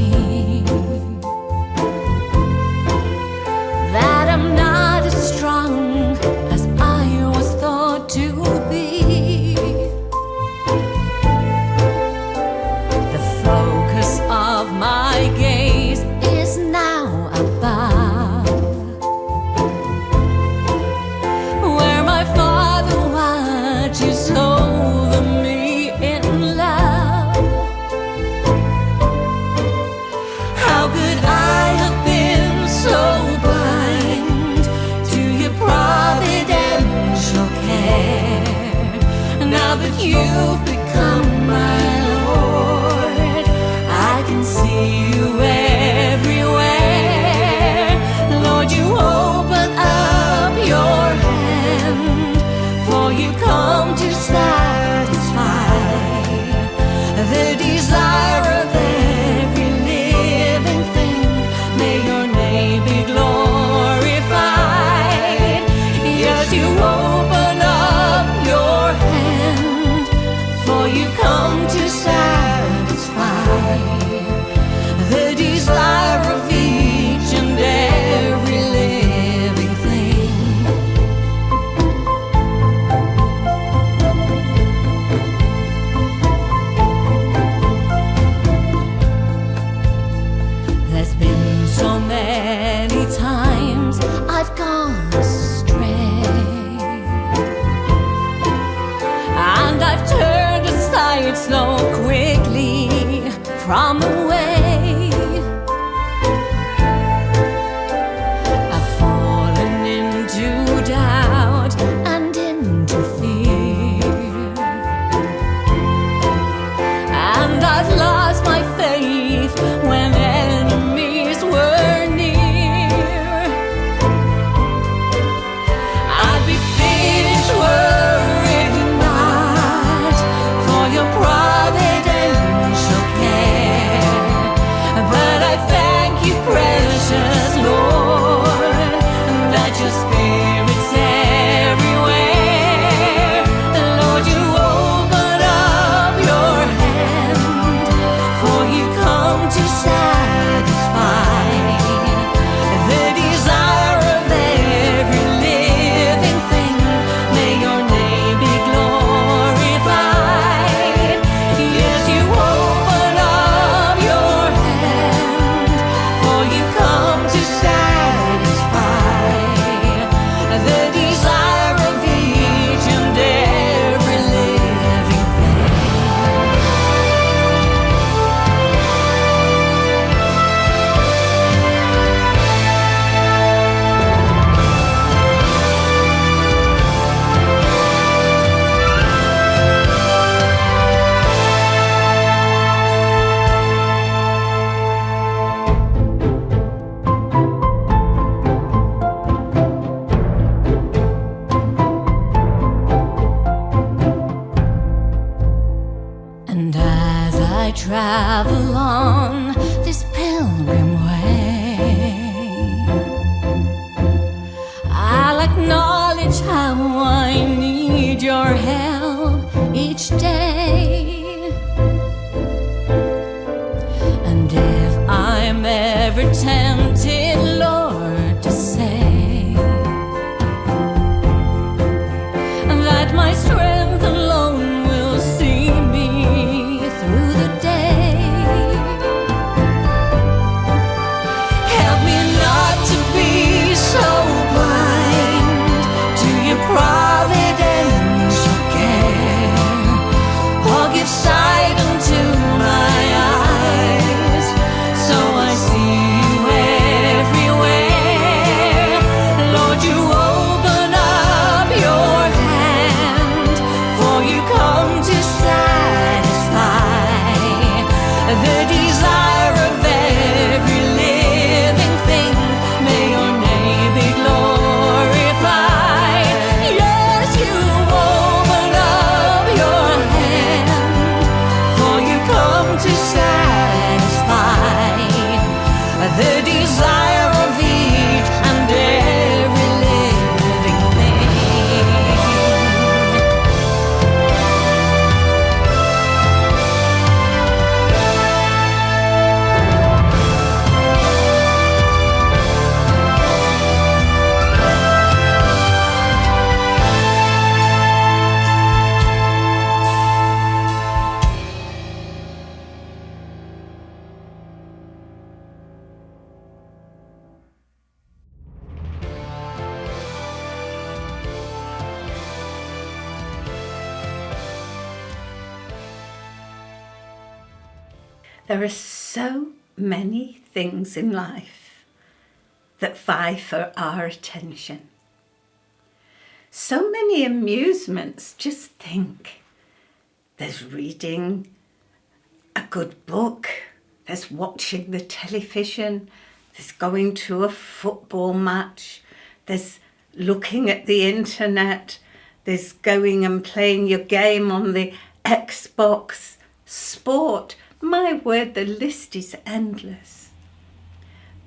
me that I'm not as strong as I was thought to be. The focus of my gaze is now above, where my Father watches over me in love. How could I have been so blind to your providential care? Now that you've become my Lord, I can see you everywhere. Lord, you open up your hand, for you come to satisfy the desire of every living thing. May your name be glorified. Yes, you open up your hand, for you come to satisfy the desire of each and every living thing. There's been so many times I've gone astray, and I've turned aside so quickly from the way. I've fallen into doubt and into fear, and I've lost my faith when enemies were near. I'd be finished were it not for your providential care. But I thank you, precious Lord, that your Spirit's everywhere. Lord, you open up your hand, for you come to satisfy the desire of every living thing. May your name be glorified. Yes, you open up your hand, for you come to satisfy the desire of each and every living thing. And as I travel on this pilgrim way, I'll acknowledge how I need your help each day. And if I'm ever tempted, Lord, to say that my strength alone will see me through the day, help me not to be so blind to your providential care, or give sight unto my eyes, so I see you There are so many things in life that vie for our attention. So many amusements. Just think. There's reading a good book, there's watching the television, there's going to a football match, there's looking at the internet, there's going and playing your game on the Xbox, sport. My word, the list is endless.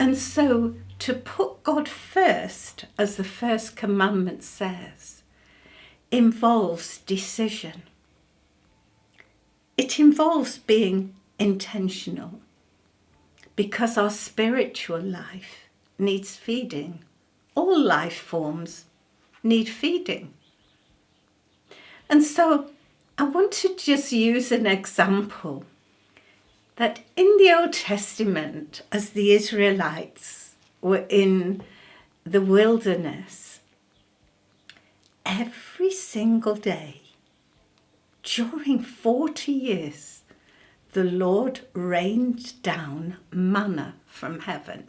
And so to put God first, as the first commandment says, involves decision. It involves being intentional, because our spiritual life needs feeding. All life forms need feeding. And so I want to just use an example that in the Old Testament, as the Israelites were in the wilderness, every single day during 40 years, the Lord rained down manna from heaven.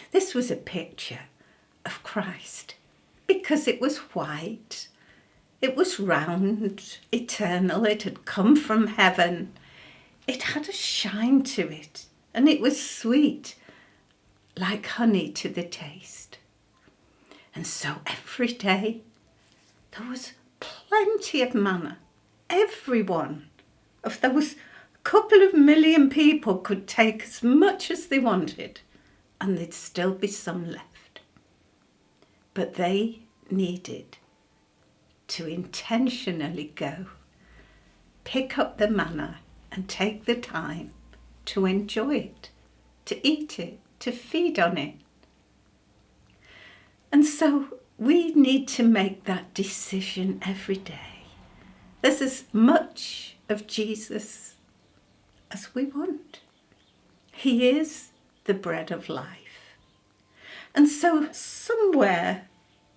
This was a picture of Christ because it was white, it was round, eternal, it had come from heaven. It had a shine to it, and it was sweet, like honey to the taste. And so every day there was plenty of manna. Everyone of those couple of million people could take as much as they wanted, and there'd still be some left. But they needed to intentionally go, pick up the manna, and take the time to enjoy it, to eat it, to feed on it. And so we need to make that decision every day. There's as much of Jesus as we want. He is the bread of life. And so somewhere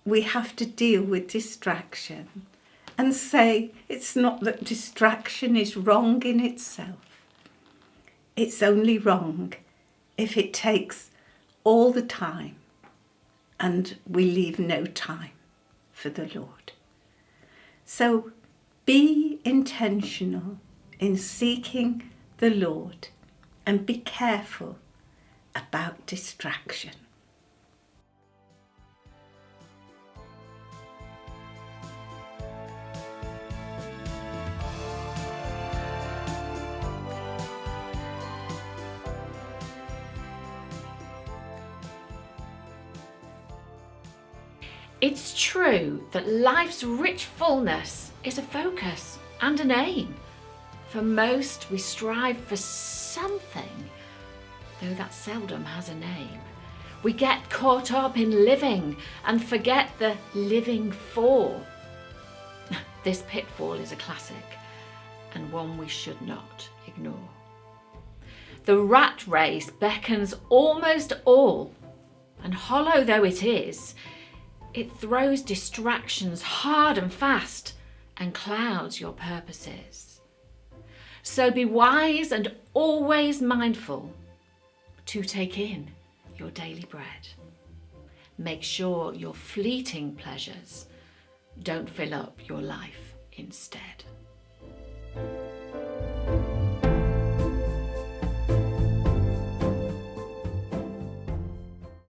we have to deal with distraction and say it's not that distraction is wrong in itself. It's only wrong if it takes all the time and we leave no time for the Lord. So be intentional in seeking the Lord and be careful about distraction. It's true that life's rich fullness is a focus and an aim. For most, we strive for something, though that seldom has a name. We get caught up in living and forget the living for. This pitfall is a classic and one we should not ignore. The rat race beckons almost all, and hollow though it is, it throws distractions hard and fast and clouds your purposes. So be wise and always mindful to take in your daily bread. Make sure your fleeting pleasures don't fill up your life instead.